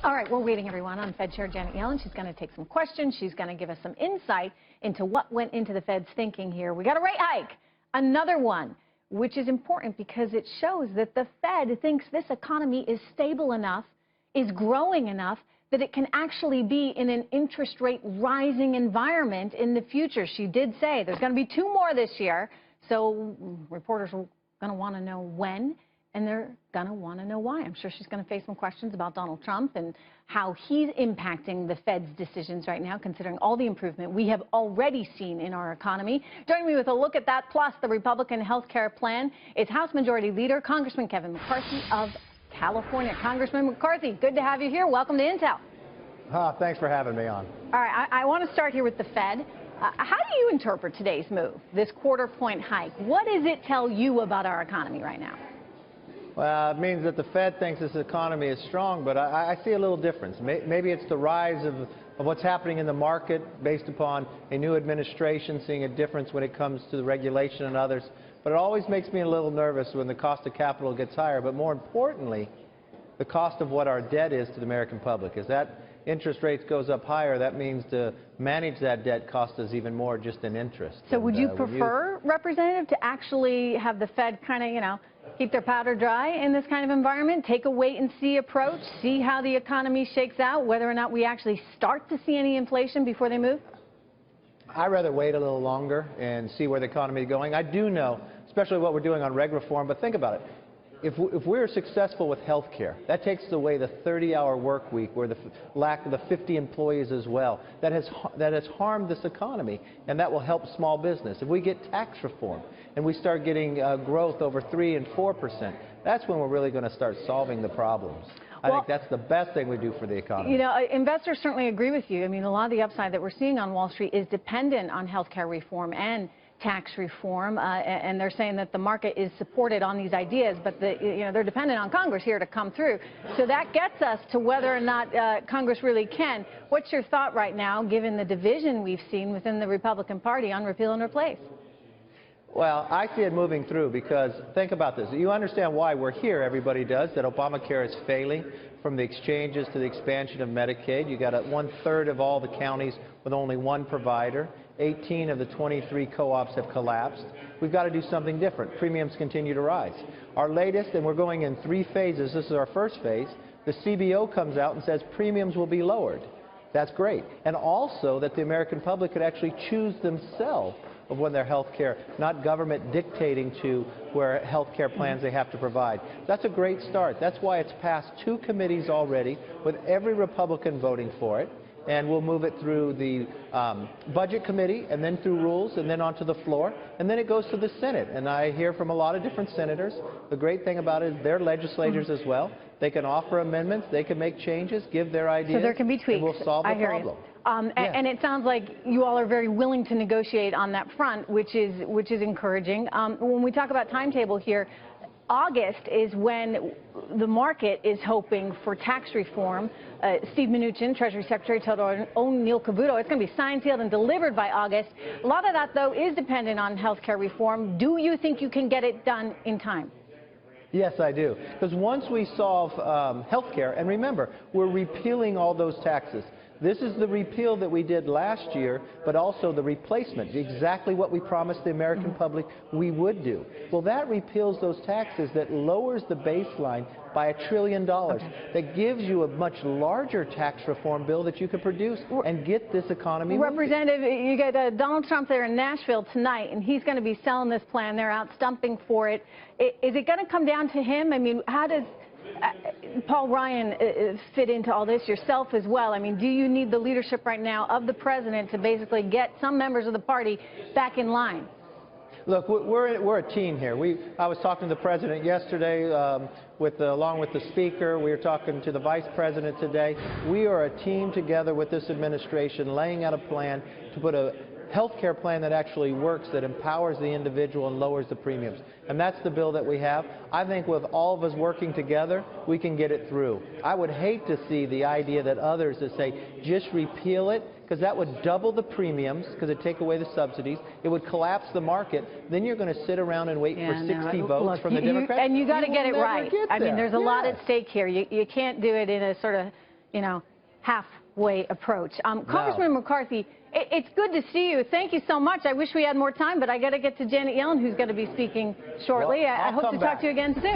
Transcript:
All right, we're waiting, everyone, on Fed Chair Janet Yellen. She's going to take some questions. She's going to give us some insight into what went into the Fed's thinking here. We got a rate hike, another one, which is important because it shows that the Fed thinks this economy is stable enough, is growing enough, that it can actually be in an interest rate rising environment in the future. She did say there's going to be 2 more this year, so reporters are going to want to know when, and they're going to want to know why. I'm sure she's going to face some questions about Donald Trump and how he's impacting the Fed's decisions right now, considering all the improvement we have already seen in our economy. Joining me with a look at that, plus the Republican health care plan, is House Majority Leader Congressman Kevin McCarthy of California. Congressman McCarthy, good to have you here. Welcome to Intel. Thanks for having me on. All right, I want to start here with the Fed. How do you interpret today's move, this quarter-point hike? What does it tell you about our economy right now? Well, it means that the Fed thinks this economy is strong, but I see a little difference. Maybe it's the rise of what's happening in the market based upon a new administration, seeing a difference when it comes to the regulation and others. But it always makes me a little nervous when the cost of capital gets higher. But more importantly, the cost of what our debt is to the American public. As that interest rates goes up higher, that means to manage that debt costs us even more just in interest. So would you prefer, Representative, to actually have the Fed kind of, keep their powder dry in this kind of environment, take a wait-and-see approach, see how the economy shakes out, whether or not we actually start to see any inflation before they move? I'd rather wait a little longer and see where the economy is going. I do know, especially what we're doing on reg reform, but think about it. If we're successful with health care, that takes away the 30-hour work week or the lack of the 50 employees as well. That has harmed this economy, and that will help small business. If we get tax reform and we start getting growth over 3 and 4%, that's when we're really going to start solving the problems. I think that's the best thing we do for the economy. Investors certainly agree with you. I mean, a lot of the upside that we're seeing on Wall Street is dependent on health care reform and tax reform, and they're saying that the market is supported on these ideas, but they're dependent on Congress here to come through. So that gets us to whether or not Congress really can. What's your thought right now, given the division we've seen within the Republican Party on repeal and replace? Well, I see it moving through because think about this. You understand why we're here, everybody does, that ObamaCare is failing, from the exchanges to the expansion of Medicaid. You got 1/3 of all the counties with only one provider. 18 of the 23 co-ops have collapsed. We've got to do something different. Premiums continue to rise. Our latest, and we're going in 3 phases, this is our first phase, the CBO comes out and says premiums will be lowered. That's great. And also that the American public could actually choose themselves of when their health care, not government dictating to where health care plans they have to provide. That's a great start. That's why it's passed 2 committees already, with every Republican voting for it. And we'll move it through the Budget Committee, and then through rules, and then onto the floor, and then it goes to the Senate. And I hear from a lot of different senators. The great thing about it is they're legislators as well. They can offer amendments, they can make changes, give their ideas. So there can be tweaks. And we'll solve the problem. And it sounds like you all are very willing to negotiate on that front, which is encouraging. When we talk about timetable here, August is when the market is hoping for tax reform. Steve Mnuchin, Treasury Secretary, told our own Neil Cavuto it's going to be signed, sealed, and delivered by August. A lot of that, though, is dependent on health care reform. Do you think you can get it done in time? Yes, I do. Because once we solve health care, and remember, we're repealing all those taxes. This is the repeal that we did last year, but also the replacement, exactly what we promised the American public we would do. Well, that repeals those taxes, that lowers the baseline by $1 trillion. That gives you a much larger tax reform bill that you could produce and get this economy moving. Representative, you got Donald Trump there in Nashville tonight, and he's going to be selling this plan. They're out stumping for it. Is it going to come down to him? I mean, how does Paul Ryan fit into all this, yourself as well? I mean, do you need the leadership right now of the president to basically get some members of the party back in line? Look, we're a team here. I was talking to the president yesterday along with the speaker. We were talking to the vice president today. We are a team together with this administration, laying out a plan to put a health care plan that actually works, that empowers the individual and lowers the premiums. And that's the bill that we have. I think with all of us working together, we can get it through. I would hate to see the idea that others that say, just repeal it, because that would double the premiums, because it'd take away the subsidies. It would collapse the market. Then you're going to sit around and wait for 60 votes from the Democrats. And you got to get it right. I mean, there's a lot at stake here. You can't do it in a sort of you know, halfway approach. Congressman McCarthy, it's good to see you. Thank you so much. I wish we had more time, but I got to get to Janet Yellen, who's going to be speaking shortly. Well, I hope to talk to you again soon.